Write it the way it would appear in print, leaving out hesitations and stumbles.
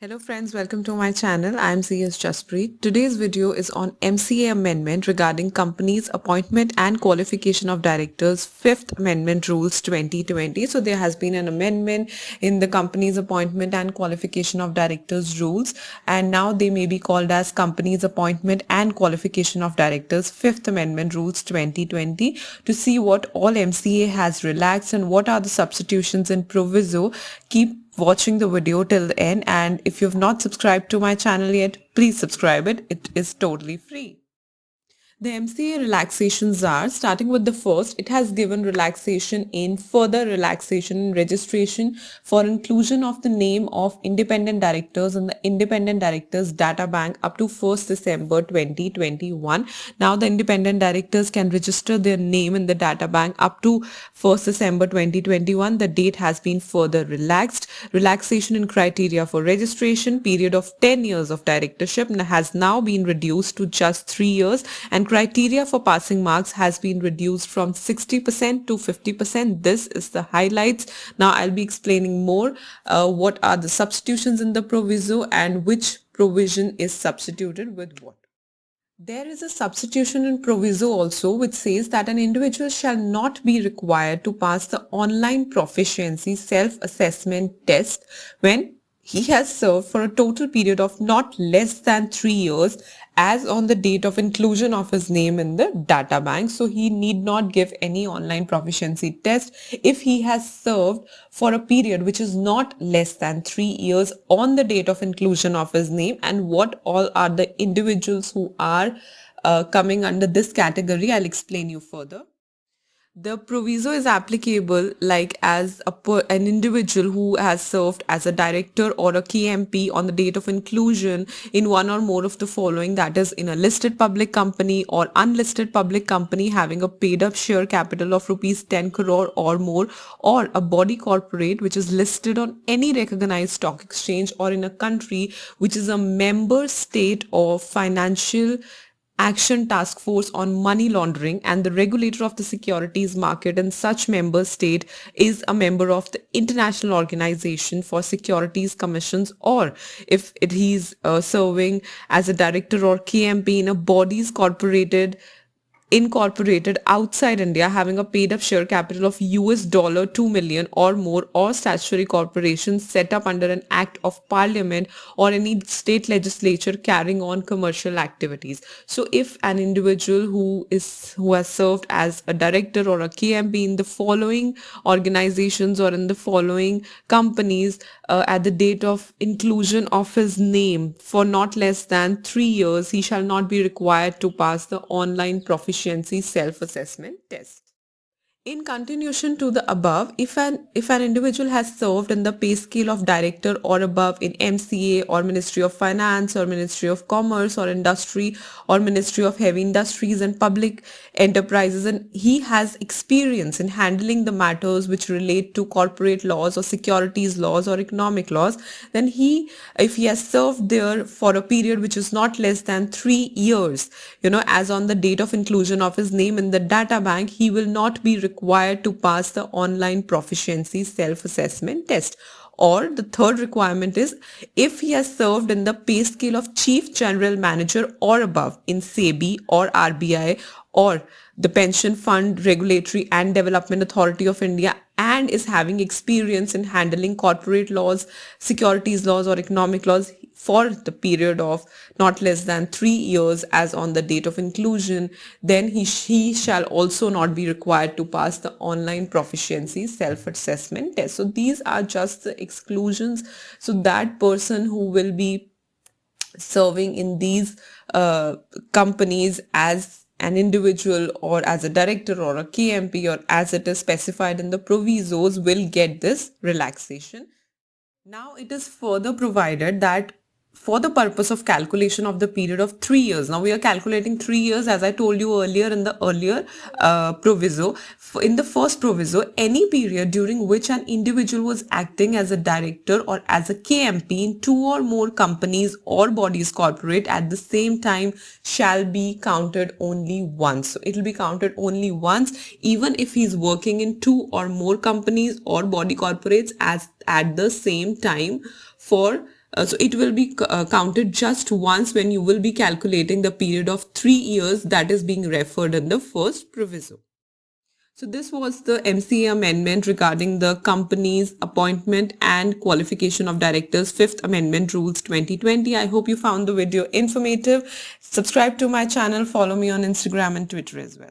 Hello friends, welcome to my channel. I am CS Jaspreet. Today's video is on MCA amendment regarding companies appointment and qualification of directors, Fifth Amendment Rules 2020. So there has been an amendment in the companies appointment and qualification of directors rules, and now they may be called as companies appointment and qualification of directors, Fifth Amendment Rules 2020. To see what all MCA has relaxed and what are the substitutions in proviso, keep watching the video till the end, and if you've not subscribed to my channel yet, please subscribe it is totally free. The MCA relaxations are, starting with the first, it has given relaxation in further relaxation in registration for inclusion of the name of independent directors in the independent directors data bank up to 1st December 2021. Now the independent directors can register their name in the data bank up to 1st December 2021. The date has been further relaxed. Relaxation in criteria for registration, period of 10 years of directorship has now been reduced to just 3 years, and criteria for passing marks has been reduced from 60% to 50%. This is the highlights. Now I'll be explaining more what are the substitutions in the proviso and which provision is substituted with what. There is a substitution in proviso also which says that an individual shall not be required to pass the online proficiency self-assessment test when he has served for a total period of not less than 3 years as on the date of inclusion of his name in the data bank. So he need not give any online proficiency test if he has served for a period which is not less than 3 years on the date of inclusion of his name. And what all are the individuals who are coming under this category, I'll explain you further. The proviso is applicable like as an individual who has served as a director or a KMP on the date of inclusion in one or more of the following, that is in a listed public company or unlisted public company having a paid up share capital of rupees 10 crore or more, or a body corporate which is listed on any recognized stock exchange, or in a country which is a member state of Financial Action Task Force on Money Laundering, and the regulator of the securities market in such member state is a member of the International Organization for Securities Commissions, or if he's serving as a director or KMP in a bodies incorporated outside India having a paid up share capital of $2 million or more, or statutory corporations set up under an act of parliament or any state legislature carrying on commercial activities. So if an individual who has served as a director or a KMP in the following organizations or in the following companies at the date of inclusion of his name for not less than 3 years, he shall not be required to pass the online proficiency self-assessment test. In continuation to the above, if an individual has served in the pay scale of director or above in MCA or Ministry of Finance or Ministry of Commerce or Industry or Ministry of Heavy Industries and Public Enterprises, and he has experience in handling the matters which relate to corporate laws or securities laws or economic laws, then if he has served there for a period which is not less than 3 years, as on the date of inclusion of his name in the data bank, he will not be required to pass the online proficiency self-assessment test. Or the third requirement is, if he has served in the pay scale of Chief General Manager or above in SEBI or RBI or the Pension Fund Regulatory and Development Authority of India, and is having experience in handling corporate laws, securities laws or economic laws for the period of not less than 3 years as on the date of inclusion, then he shall also not be required to pass the online proficiency self-assessment test. So these are just the exclusions. So that person who will be serving in these companies as an individual or as a director or a KMP, or as it is specified in the provisos, will get this relaxation. Now it is further provided that for the purpose of calculation of the period of 3 years, now we are calculating 3 years as I told you earlier in the earlier proviso. In the first proviso, any period during which an individual was acting as a director or as a KMP in 2 or more companies or bodies corporate at the same time shall be counted only once. So it will be counted only once, even if he's working in 2 or more companies or body corporates at the same time for So it will be counted just once when you will be calculating the period of 3 years that is being referred in the first proviso. So this was the MCA amendment regarding the company's appointment and qualification of directors, Fifth Amendment Rules 2020. I hope you found the video informative. Subscribe to my channel, follow me on Instagram and Twitter as well.